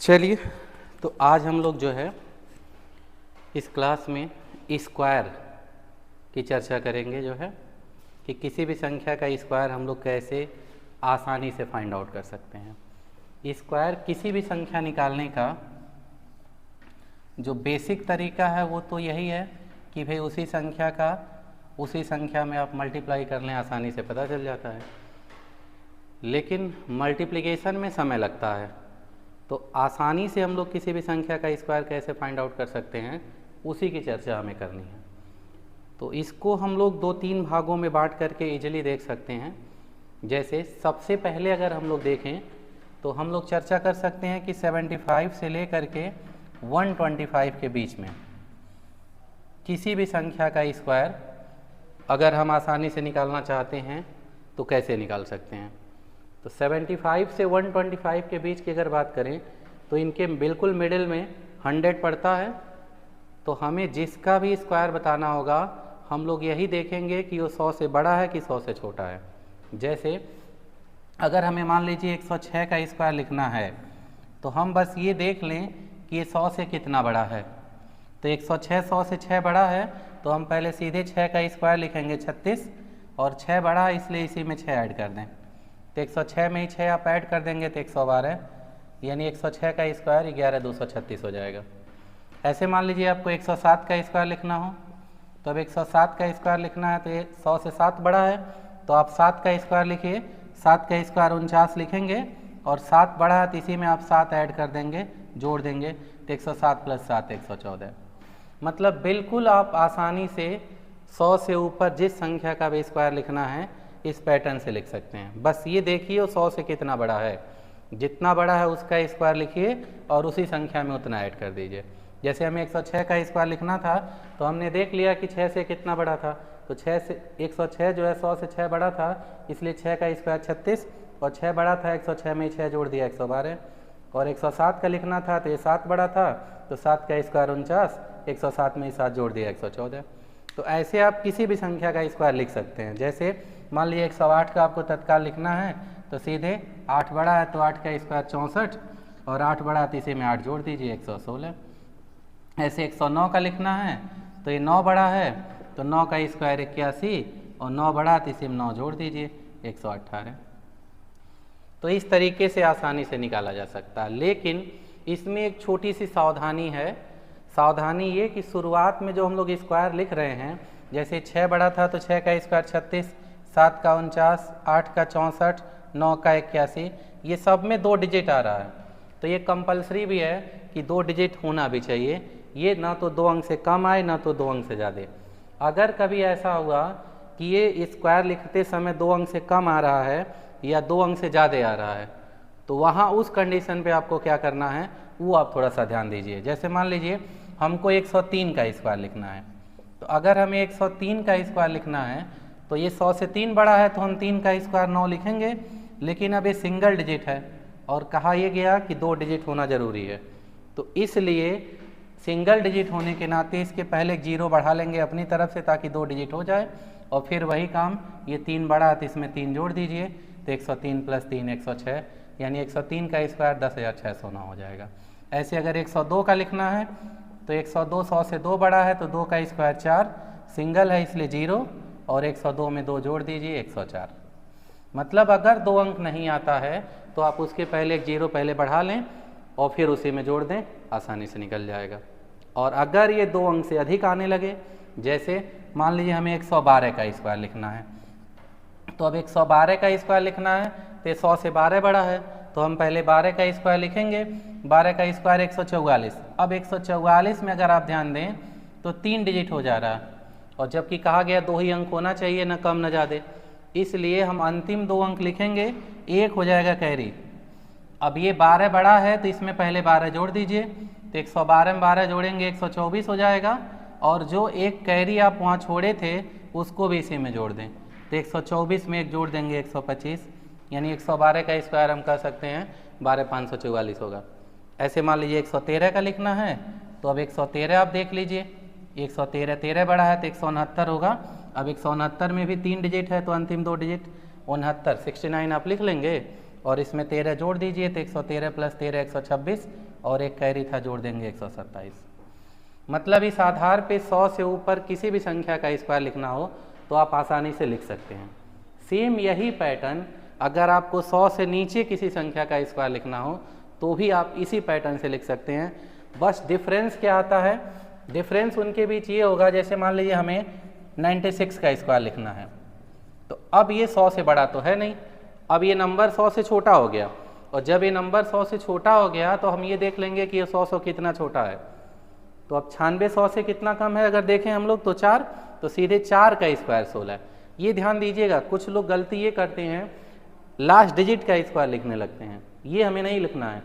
चलिए, तो आज हम लोग जो है इस क्लास में स्क्वायर की चर्चा करेंगे। जो है कि किसी भी संख्या का स्क्वायर हम लोग कैसे आसानी से फाइंड आउट कर सकते हैं। स्क्वायर किसी भी संख्या निकालने का जो बेसिक तरीका है वो तो यही है कि भाई उसी संख्या में आप मल्टीप्लाई कर लें, आसानी से पता चल जाता है। लेकिन मल्टीप्लिकेशन में समय लगता है, तो आसानी से हम लोग किसी भी संख्या का स्क्वायर कैसे फाइंड आउट कर सकते हैं, उसी की चर्चा हमें करनी है। तो इसको हम लोग 2-3 भागों में बांट करके इजीली देख सकते हैं। जैसे सबसे पहले अगर हम लोग देखें तो हम लोग चर्चा कर सकते हैं कि 75 से लेकर के 125 के बीच में किसी भी संख्या का स्क्वायर अगर हम आसानी से निकालना चाहते हैं तो कैसे निकाल सकते हैं। तो 75 से 125 के बीच की अगर बात करें तो इनके बिल्कुल मिडिल में 100 पड़ता है। तो हमें जिसका भी स्क्वायर बताना होगा हम लोग यही देखेंगे कि वो 100 से बड़ा है कि 100 से छोटा है। जैसे अगर हमें मान लीजिए 106 का स्क्वायर लिखना है तो हम बस ये देख लें कि ये 100 से कितना बड़ा है। तो 106 100 से 6 बड़ा है तो हम पहले सीधे 6 का स्क्वायर लिखेंगे 36, और 6 बड़ा है इसलिए इसी में 6 ऐड कर दें। तो 106 में ही 6 आप ऐड कर देंगे तो 112, यानी 106 का स्क्वायर 11236 हो जाएगा। ऐसे मान लीजिए आपको 107 का स्क्वायर लिखना हो, तो अब 107 का स्क्वायर लिखना है तो ये 100 से 7 बड़ा है, तो आप 7 का स्क्वायर लिखिए। 7 का स्क्वायर 49 लिखेंगे, और 7 बड़ा है तो इसी में आप 7 ऐड कर देंगे, जोड़ देंगे, तो 107 + 7 114। मतलब बिल्कुल आप आसानी से 100 से ऊपर जिस संख्या का भी स्क्वायर लिखना है इस पैटर्न से लिख सकते हैं। बस ये देखिए वो 100 से कितना बड़ा है, जितना बड़ा है उसका स्क्वायर लिखिए और उसी संख्या में उतना ऐड कर दीजिए। जैसे हमें 106 का स्क्वायर लिखना था तो हमने देख लिया कि 6 से कितना बड़ा था, तो 106 जो है 100 से 6 बड़ा था, इसलिए 6 का स्क्वायर 36, और 6 बड़ा था 106 में 6 जोड़ दिया 112। और 107 का लिखना था तो ये 7 बड़ा था, तो 7 का स्क्वायर 49, 107 में 7 जोड़ दिया 114। तो ऐसे आप किसी भी संख्या का स्क्वायर लिख सकते हैं। जैसे मान लीजिए 108 का आपको तत्काल लिखना है तो सीधे 8 बड़ा है तो 8 का स्क्वायर 64, और 8 बड़ा है तो इसी में 8 जोड़ दीजिए 116। ऐसे 109 का लिखना है तो ये 9 बड़ा है तो 9 का स्क्वायर 81, और 9 बड़ा है तो इसी में 9 जोड़ दीजिए 118। तो इस तरीके से आसानी से निकाला जा सकता है। लेकिन इसमें एक छोटी सी सावधानी है। सावधानी ये कि शुरुआत में जो हम लोग स्क्वायर लिख रहे हैं, जैसे 6 बड़ा था तो 6 का स्क्वायर 36, 7 का 49, 8 का 64, 9 का 81, ये सब में 2 डिजिट आ रहा है। तो ये कंपलसरी भी है कि 2 डिजिट होना भी चाहिए, ये ना तो 2 अंक से कम आए ना तो 2 अंक से ज़्यादा। अगर कभी ऐसा हुआ कि ये स्क्वायर लिखते समय 2 अंक से कम आ रहा है या 2 अंक से ज़्यादा आ रहा है, तो वहाँ उस कंडीशन पे आपको क्या करना है वो आप थोड़ा सा ध्यान दीजिए। जैसे मान लीजिए हमको 103 का स्क्वायर लिखना है, तो अगर हमें 103 का स्क्वायर लिखना है तो ये 100 से 3 बड़ा है तो हम 3 का स्क्वायर 9 लिखेंगे। लेकिन अब ये सिंगल डिजिट है और कहा यह गया कि 2 डिजिट होना ज़रूरी है, तो इसलिए सिंगल डिजिट होने के नाते इसके पहले एक 0 बढ़ा लेंगे अपनी तरफ से ताकि 2 डिजिट हो जाए, और फिर वही काम ये 3 बड़ा है तो इसमें 3 जोड़ दीजिए, तो 103 + 3 106, यानी 103 का स्क्वायर 10,609 हो जाएगा। ऐसे अगर 102 का लिखना है तो 102 100 से 2 बड़ा है तो 2 का स्क्वायर 4, सिंगल है इसलिए 0, और 102 में 2 जोड़ दीजिए 104। मतलब अगर 2 अंक नहीं आता है तो आप उसके पहले एक 0 पहले बढ़ा लें और फिर उसी में जोड़ दें, आसानी से निकल जाएगा। और अगर ये 2 अंक से अधिक आने लगे, जैसे मान लीजिए हमें 112 का स्क्वायर लिखना है, तो अब 112 का स्क्वायर लिखना है तो 100 से 12 बड़ा है तो हम पहले 12 का स्क्वायर लिखेंगे। 12 का स्क्वायर 144। अब 144 में अगर आप ध्यान दें तो 3 डिजिट हो जा रहा है, और जबकि कहा गया 2 ही अंक होना चाहिए, न कम न ज़्यादा, इसलिए हम अंतिम 2 अंक लिखेंगे, 1 हो जाएगा कैरी। अब ये 12 बड़ा है तो इसमें पहले 12 जोड़ दीजिए, तो 112 में 12 जोड़ेंगे 124 हो जाएगा, और जो एक कैरी आप वहाँ छोड़े थे उसको भी इसी में जोड़ दें, तो 124 में 1 जोड़ देंगे 125, यानी 112 का स्क्वायर हम कह सकते हैं 12,544 होगा। ऐसे मान लीजिए 113 का लिखना है तो अब 113 आप देख लीजिए, 113 13 बड़ा है तो 169 होगा। अब 169 में भी 3 डिजिट है तो अंतिम 2 डिजिट 69 69 आप लिख लेंगे, और इसमें 13 जोड़ दीजिए तो 113 + 13 126, और एक कैरी था, जोड़ देंगे 127। मतलब इस आधार पे 100 से ऊपर किसी भी संख्या का स्क्वायर लिखना हो तो आप आसानी से लिख सकते हैं। सेम यही पैटर्न अगर आपको 100 से नीचे किसी संख्या का स्क्वायर लिखना हो तो भी आप इसी पैटर्न से लिख सकते हैं। बस डिफरेंस क्या आता है, डिफरेंस उनके बीच ये होगा, जैसे मान लीजिए हमें 96 का स्क्वायर लिखना है, तो अब ये 100 से बड़ा तो है नहीं, अब ये नंबर 100 से छोटा हो गया, और जब ये नंबर 100 से छोटा हो गया तो हम ये देख लेंगे कि ये 100 से कितना छोटा है। तो अब 96 100 से कितना कम है, अगर देखें हम लोग तो 4, तो सीधे 4 का स्क्वायर 16। ये ध्यान दीजिएगा, कुछ लोग गलती ये करते हैं लास्ट डिजिट का स्क्वायर लिखने लगते हैं, ये हमें नहीं लिखना है,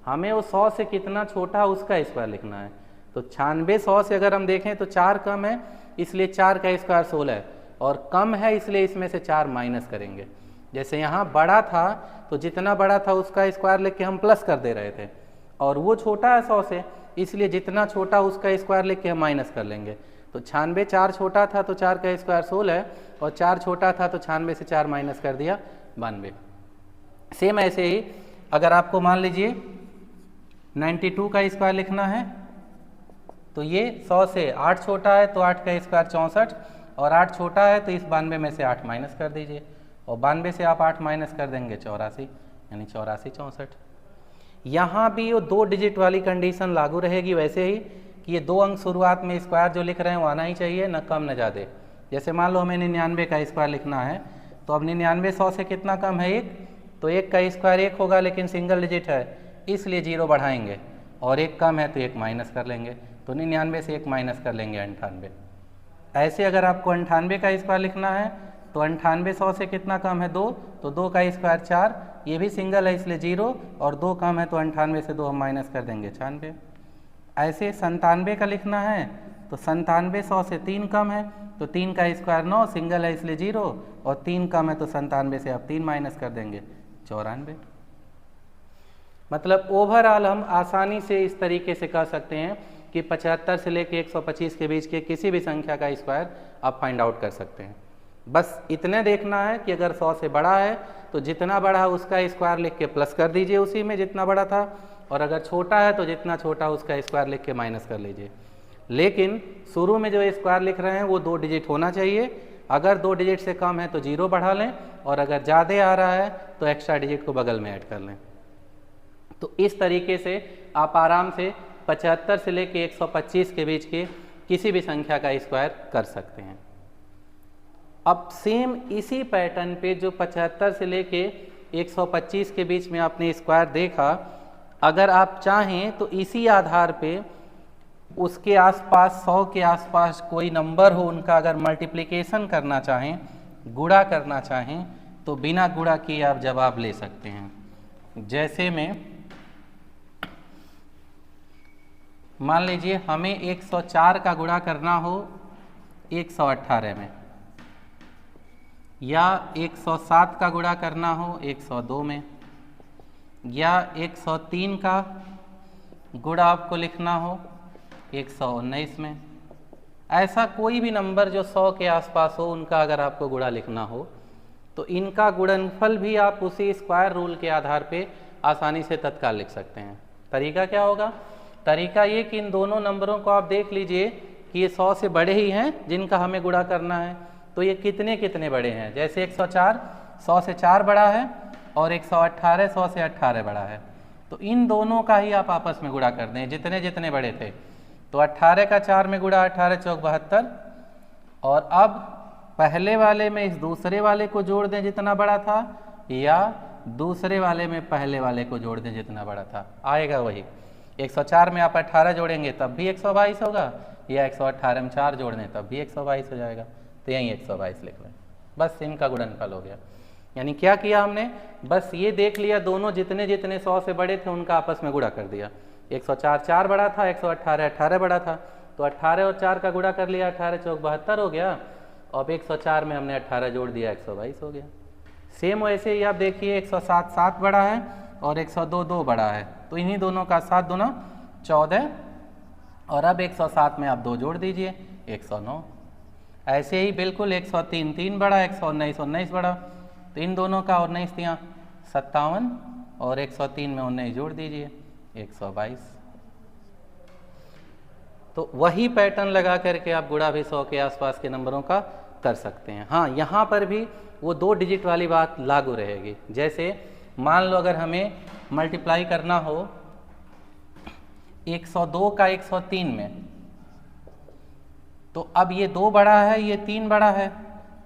हमें वो 100 से कितना छोटा उसका स्क्वायर लिखना है। तो 96 100 से अगर हम देखें तो 4 कम है, इसलिए 4 का स्क्वायर 16 है, और कम है इसलिए इसमें से 4 माइनस करेंगे। जैसे यहाँ बड़ा था तो जितना बड़ा था उसका स्क्वायर लिख के हम प्लस कर दे रहे थे, और वो छोटा है 100 से, इसलिए जितना छोटा उसका स्क्वायर लिख के हम माइनस कर लेंगे। तो 96 4 छोटा था तो 4 का स्क्वायर 16 है, और 4 छोटा था तो 96 से 4 माइनस कर दिया 92। सेम ऐसे ही अगर आपको मान लीजिए 92 का स्क्वायर लिखना है तो ये 100 से 8 छोटा है तो 8 का स्क्वायर 64, और 8 छोटा है तो इस 92 में से 8 माइनस कर दीजिए, और 92 से आप 8 माइनस कर देंगे 84, यानी 84 64। यहाँ भी वो 2 डिजिट वाली कंडीशन लागू रहेगी वैसे ही कि ये 2 अंक शुरुआत में स्क्वायर जो लिख रहे हैं वो आना ही चाहिए, न कम न ज़्यादा। जैसे मान लो हमें 99 का स्क्वायर लिखना है, तो अब 99 100 से कितना कम है 1, तो 1 का स्क्वायर 1 होगा, लेकिन सिंगल डिजिट है इसलिए 0 बढ़ाएंगे, और 1 कम है तो 1 माइनस कर लेंगे, तो 99 से 1 माइनस कर लेंगे 98। ऐसे अगर आपको 98 का स्क्वायर लिखना है तो 98 100 से कितना कम है 2, तो 2 का स्क्वायर 4, ये भी सिंगल है इसलिए 0, और 2 कम है तो 98 से 2 हम माइनस कर देंगे 96। ऐसे 97 का लिखना है तो 97 100 से 3 कम है तो 3 का स्क्वायर 9, सिंगल है इसलिए 0, और 3 कम है तो 97 से आप 3 माइनस कर देंगे 94। मतलब ओवरऑल हम आसानी से इस तरीके से कह सकते हैं कि 75 से लेकर 125 के बीच के किसी भी संख्या का स्क्वायर आप फाइंड आउट कर सकते हैं। बस इतने देखना है कि अगर 100 से बड़ा है तो जितना बड़ा है उसका स्क्वायर लिख के प्लस कर दीजिए उसी में जितना बड़ा था, और अगर छोटा है तो जितना छोटा उसका स्क्वायर लिख के माइनस कर लीजिए। लेकिन शुरू में जो स्क्वायर लिख रहे हैं वो 2 डिजिट होना चाहिए, अगर 2 डिजिट से कम है तो 0 बढ़ा लें, और अगर ज़्यादा आ रहा है तो एक्स्ट्रा डिजिट को बगल में ऐड कर लें। तो इस तरीके से आप आराम से 75 से लेकर 125 के बीच के किसी भी संख्या का स्क्वायर कर सकते हैं। अब सेम इसी पैटर्न पे जो 75 से लेके 125 के बीच में आपने स्क्वायर देखा, अगर आप चाहें तो इसी आधार पे उसके आसपास 100 के आसपास कोई नंबर हो, उनका अगर मल्टीप्लिकेशन करना चाहें, गुणा करना चाहें, तो बिना गुणा किए आप जवाब ले सकते हैं। जैसे में मान लीजिए हमें 104 का गुणा करना हो 118 में, या 107 का गुणा करना हो 102 में, या 103 का गुणा आपको लिखना हो 119 में। ऐसा कोई भी नंबर जो 100 के आसपास हो उनका अगर आपको गुणा लिखना हो तो इनका गुणनफल भी आप उसी स्क्वायर रूल के आधार पे आसानी से तत्काल लिख सकते हैं। तरीका क्या होगा? तरीका ये कि इन दोनों नंबरों को आप देख लीजिए कि ये 100 से बड़े ही हैं जिनका हमें गुणा करना है, तो ये कितने कितने बड़े हैं। जैसे 104 100 से 4 बड़ा है और 118 100 से 18 बड़ा है, तो इन दोनों का ही आप आपस में गुणा कर दें जितने जितने बड़े थे। तो 18 का 4 में गुणा 18 चौक 72, और अब पहले वाले में इस दूसरे वाले को जोड़ दें जितना बड़ा था, या दूसरे वाले में पहले वाले को जोड़ दें जितना बड़ा था, आएगा वही। 104 में आप 18 जोड़ेंगे तब भी 122 होगा, या 118 में 4 जोड़ दें तब भी 122 हो जाएगा, तो यहीं 122 लिख लें। बस इनका गुणनफल हो गया। यानी क्या किया हमने? बस ये देख लिया दोनों जितने जितने 100 से बड़े थे उनका आपस में गुणा कर दिया। 104 4 बड़ा था, 118 18 बड़ा था, तो 18 और 4 का गुणा कर लिया, 18 चौक 72 हो गया। अब 104 में हमने 18 जोड़ दिया, 122 हो गया। सेम वैसे ही आप देखिए 107 7 बड़ा है और 102 2 बड़ा है, तो इन्हीं दोनों का 7 दूना 14, और अब 107 में आप 2 जोड़ दीजिए 109। ऐसे ही बिल्कुल 103 3 बड़ा, 119 19 बड़ा, तो इन दोनों का 19 57, और 103 में 19 जोड़ दीजिए 122। तो वही पैटर्न लगा करके आप गुणा भी 100 के आसपास के नंबरों का कर सकते हैं। हाँ, यहाँ पर भी वो 2 डिजिट वाली बात लागू रहेगी। जैसे मान लो अगर हमें मल्टीप्लाई करना हो 102 का 103 में, तो अब ये 2 बड़ा है, ये 3 बड़ा है,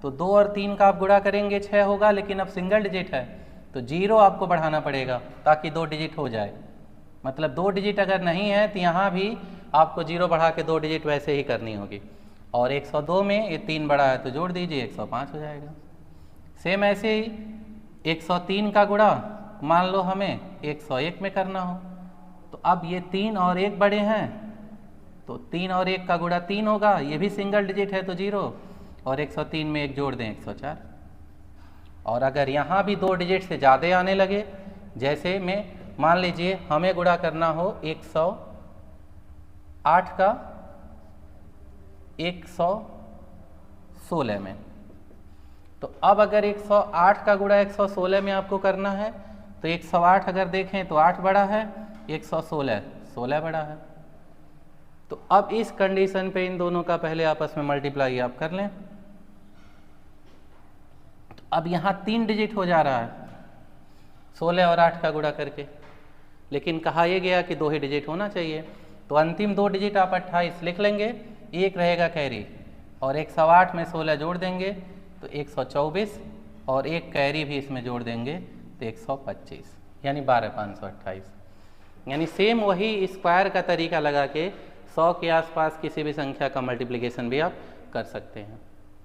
तो 2 और 3 का आप गुणा करेंगे 6 होगा, लेकिन अब सिंगल डिजिट है तो 0 आपको बढ़ाना पड़ेगा ताकि 2 डिजिट हो जाए। मतलब 2 डिजिट अगर नहीं है तो यहाँ भी आपको 0 बढ़ा के 2 डिजिट वैसे ही करनी होगी। और 102 में ये 3 बड़ा है तो जोड़ दीजिए 105 हो जाएगा। सेम ऐसे ही 103 का गुणा मान लो हमें 101 में करना हो, तो अब ये 3 और 1 बड़े हैं तो 3 और 1 का गुणा 3 होगा, ये भी सिंगल डिजिट है तो 0, और 103 में 1 जोड़ दें 104। और अगर यहाँ भी 2 डिजिट से ज़्यादा आने लगे, जैसे में मान लीजिए हमें गुणा करना हो 108 का 116 में, तो अब अगर 108 का गुणा 116 में आपको करना है तो 108 अगर देखें तो 8 बड़ा है, 116 16 बड़ा है। तो अब इस कंडीशन पे इन दोनों का पहले आपस में मल्टीप्लाई आप कर लें। तो अब यहाँ 3 डिजिट हो जा रहा है 16 और 8 का गुणा करके, लेकिन कहा यह गया कि 2 ही डिजिट होना चाहिए, तो अंतिम 2 डिजिट आप 28 लिख लेंगे, एक रहेगा कैरी, और 108 में 16 जोड़ देंगे तो 124, और एक कैरी भी इसमें जोड़ देंगे तो 125, यानी 12528। यानी सेम वही स्क्वायर का तरीका लगा के 100 के आसपास किसी भी संख्या का मल्टीप्लिकेशन भी आप कर सकते हैं।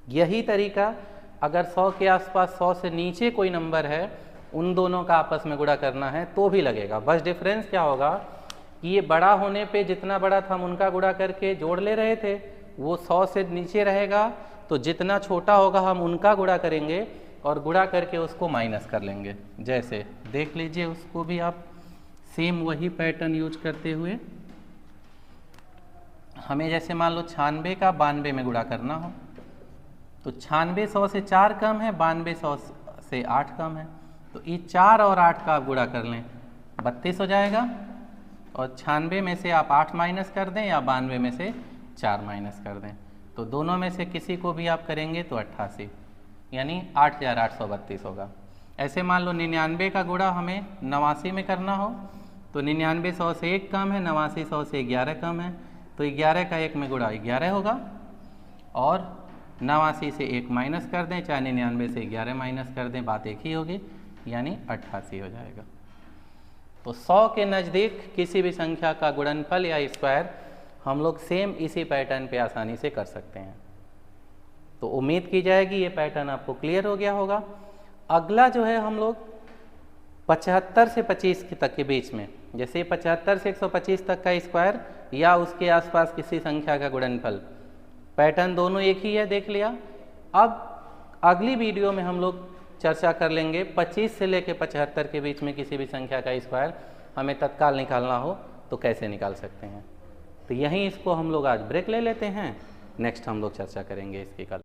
यही तरीका अगर 100 के आसपास 100 से नीचे कोई नंबर है, उन दोनों का आपस में गुणा करना है तो भी लगेगा। बस डिफरेंस क्या होगा कि ये बड़ा होने पे जितना बड़ा था हम उनका गुणा करके जोड़ ले रहे थे, वो 100 से नीचे रहेगा तो जितना छोटा होगा हम उनका गुणा करेंगे और गुणा करके उसको माइनस कर लेंगे। जैसे देख लीजिए, उसको भी आप सेम वही पैटर्न यूज करते हुए, हमें जैसे मान लो 96 का 92 में गुणा करना हो, तो 96 100 से 4 कम है, 92 100 से 8 कम है, तो ये 4 और 8 का आप गुणा कर लें 32 हो जाएगा, और 96 में से आप 8 माइनस कर दें या 92 में से 4 माइनस कर दें, तो दोनों में से किसी को भी आप करेंगे तो 88, यानी 8832 होगा। ऐसे मान लो 99 का गुणा हमें 89 में करना हो, तो 99 100 से 1 कम है, 89 100 से 11 कम है, तो 11 का 1 में गुणा 11 होगा, और 89 से 1 माइनस कर दें, चाहे 99 से 11 माइनस कर दें, बात एक ही होगी, यानी 88 हो जाएगा। तो 100 के नज़दीक किसी भी संख्या का गुणनफल या स्क्वायर हम लोग सेम इसी पैटर्न पे आसानी से कर सकते हैं। तो उम्मीद की जाएगी ये पैटर्न आपको क्लियर हो गया होगा। अगला जो है हम लोग 75 से 25 तक के बीच में, जैसे 75 से 125 तक का स्क्वायर या उसके आसपास किसी संख्या का गुणनफल, पैटर्न दोनों एक ही है, देख लिया। अब अगली वीडियो में हम लोग चर्चा कर लेंगे 25 से लेकर 75 के बीच में किसी भी संख्या का स्क्वायर हमें तत्काल निकालना हो तो कैसे निकाल सकते हैं। तो यहीं इसको हम लोग आज ब्रेक ले लेते हैं, नेक्स्ट हम लोग चर्चा करेंगे इसकी कल।